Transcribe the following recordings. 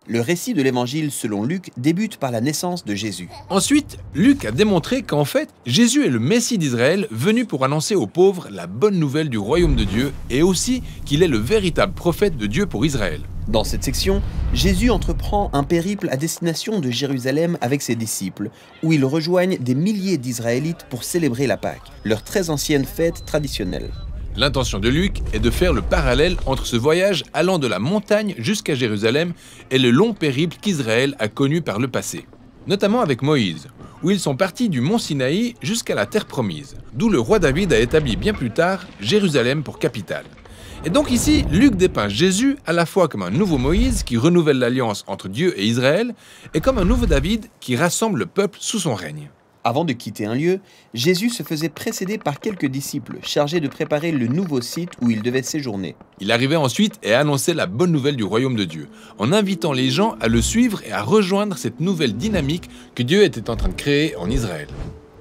Le récit de l'évangile selon Luc débute par la naissance de Jésus. Ensuite, Luc a démontré qu'en fait, Jésus est le Messie d'Israël venu pour annoncer aux pauvres la bonne nouvelle du royaume de Dieu et aussi qu'il est le véritable prophète de Dieu pour Israël. Dans cette section, Jésus entreprend un périple à destination de Jérusalem avec ses disciples, où ils rejoignent des milliers d'Israélites pour célébrer la Pâque, leur très ancienne fête traditionnelle. L'intention de Luc est de faire le parallèle entre ce voyage allant de la montagne jusqu'à Jérusalem et le long périple qu'Israël a connu par le passé, notamment avec Moïse, où ils sont partis du mont Sinaï jusqu'à la terre promise, d'où le roi David a établi bien plus tard Jérusalem pour capitale. Et donc ici, Luc dépeint Jésus à la fois comme un nouveau Moïse qui renouvelle l'alliance entre Dieu et Israël et comme un nouveau David qui rassemble le peuple sous son règne. Avant de quitter un lieu, Jésus se faisait précéder par quelques disciples chargés de préparer le nouveau site où il devait séjourner. Il arrivait ensuite et annonçait la bonne nouvelle du royaume de Dieu, en invitant les gens à le suivre et à rejoindre cette nouvelle dynamique que Dieu était en train de créer en Israël.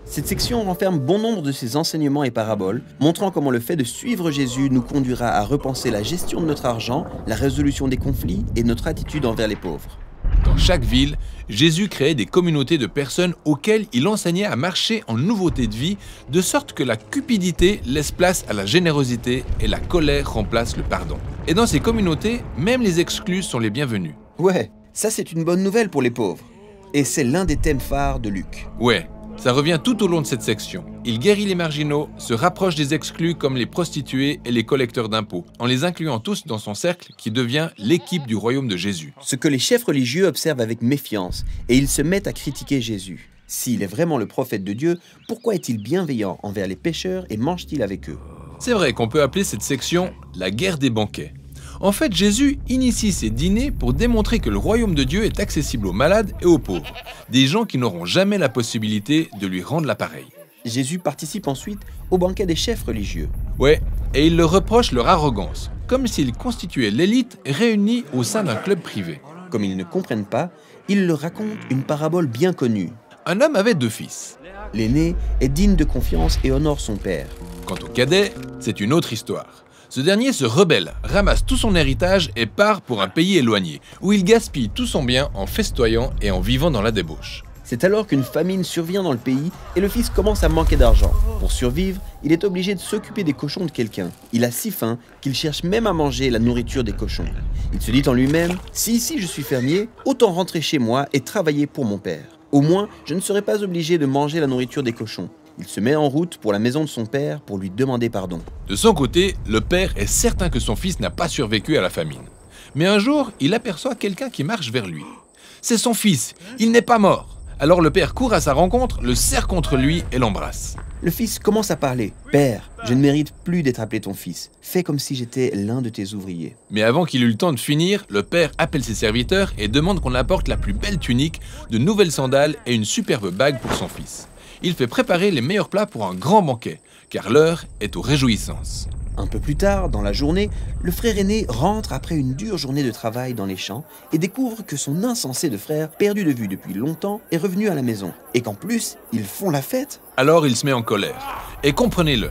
Cette section renferme bon nombre de ses enseignements et paraboles, montrant comment le fait de suivre Jésus nous conduira à repenser la gestion de notre argent, la résolution des conflits et notre attitude envers les pauvres. Dans chaque ville, Jésus créait des communautés de personnes auxquelles il enseignait à marcher en nouveauté de vie, de sorte que la cupidité laisse place à la générosité et la colère remplace le pardon. Et dans ces communautés, même les exclus sont les bienvenus. Ouais, ça c'est une bonne nouvelle pour les pauvres. Et c'est l'un des thèmes phares de Luc. Ouais, ça revient tout au long de cette section. Il guérit les marginaux, se rapproche des exclus comme les prostituées et les collecteurs d'impôts, en les incluant tous dans son cercle qui devient l'équipe du royaume de Jésus. Ce que les chefs religieux observent avec méfiance, et ils se mettent à critiquer Jésus. S'il est vraiment le prophète de Dieu, pourquoi est-il bienveillant envers les pécheurs et mange-t-il avec eux? C'est vrai qu'on peut appeler cette section la guerre des banquets. En fait, Jésus initie ces dîners pour démontrer que le royaume de Dieu est accessible aux malades et aux pauvres, des gens qui n'auront jamais la possibilité de lui rendre l'appareil. Jésus participe ensuite au banquet des chefs religieux. Ouais, et il leur reproche leur arrogance, comme s'ils constituaient l'élite réunie au sein d'un club privé. Comme ils ne comprennent pas, il leur raconte une parabole bien connue. Un homme avait 2 fils. L'aîné est digne de confiance et honore son père. Quant au cadet, c'est une autre histoire. Ce dernier se rebelle, ramasse tout son héritage et part pour un pays éloigné, où il gaspille tout son bien en festoyant et en vivant dans la débauche. C'est alors qu'une famine survient dans le pays et le fils commence à manquer d'argent. Pour survivre, il est obligé de s'occuper des cochons de quelqu'un. Il a si faim qu'il cherche même à manger la nourriture des cochons. Il se dit en lui-même, si ici je suis fermier, autant rentrer chez moi et travailler pour mon père. Au moins, je ne serai pas obligé de manger la nourriture des cochons. Il se met en route pour la maison de son père pour lui demander pardon. De son côté, le père est certain que son fils n'a pas survécu à la famine. Mais un jour, il aperçoit quelqu'un qui marche vers lui. C'est son fils, il n'est pas mort. Alors le père court à sa rencontre, le serre contre lui et l'embrasse. Le fils commence à parler. « Père, je ne mérite plus d'être appelé ton fils. Fais comme si j'étais l'un de tes ouvriers. » Mais avant qu'il eût le temps de finir, le père appelle ses serviteurs et demande qu'on apporte la plus belle tunique, de nouvelles sandales et une superbe bague pour son fils. Il fait préparer les meilleurs plats pour un grand banquet, car l'heure est aux réjouissances. Un peu plus tard, dans la journée, le frère aîné rentre après une dure journée de travail dans les champs et découvre que son insensé de frère, perdu de vue depuis longtemps, est revenu à la maison. Et qu'en plus, ils font la fête. Alors il se met en colère. Et comprenez-le,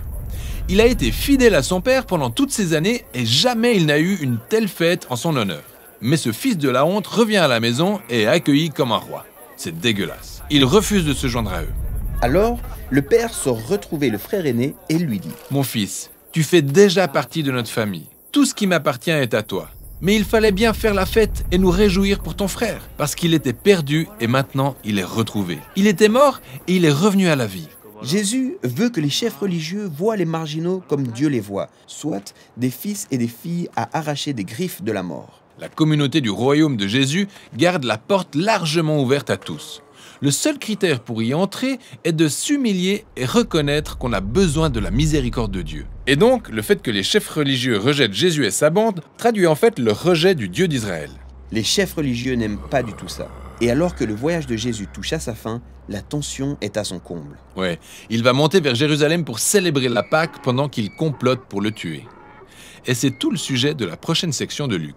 il a été fidèle à son père pendant toutes ces années et jamais il n'a eu une telle fête en son honneur. Mais ce fils de la honte revient à la maison et est accueilli comme un roi. C'est dégueulasse. Il refuse de se joindre à eux. Alors, le père sort retrouver le frère aîné et lui dit « Mon fils, tu fais déjà partie de notre famille. Tout ce qui m'appartient est à toi. Mais il fallait bien faire la fête et nous réjouir pour ton frère, parce qu'il était perdu et maintenant il est retrouvé. Il était mort et il est revenu à la vie. » Jésus veut que les chefs religieux voient les marginaux comme Dieu les voit, soit des fils et des filles à arracher des griffes de la mort. La communauté du royaume de Jésus garde la porte largement ouverte à tous. Le seul critère pour y entrer est de s'humilier et reconnaître qu'on a besoin de la miséricorde de Dieu. Et donc, le fait que les chefs religieux rejettent Jésus et sa bande traduit en fait le rejet du Dieu d'Israël. Les chefs religieux n'aiment pas du tout ça. Et alors que le voyage de Jésus touche à sa fin, la tension est à son comble. Ouais, il va monter vers Jérusalem pour célébrer la Pâque pendant qu'il complote pour le tuer. Et c'est tout le sujet de la prochaine section de Luc.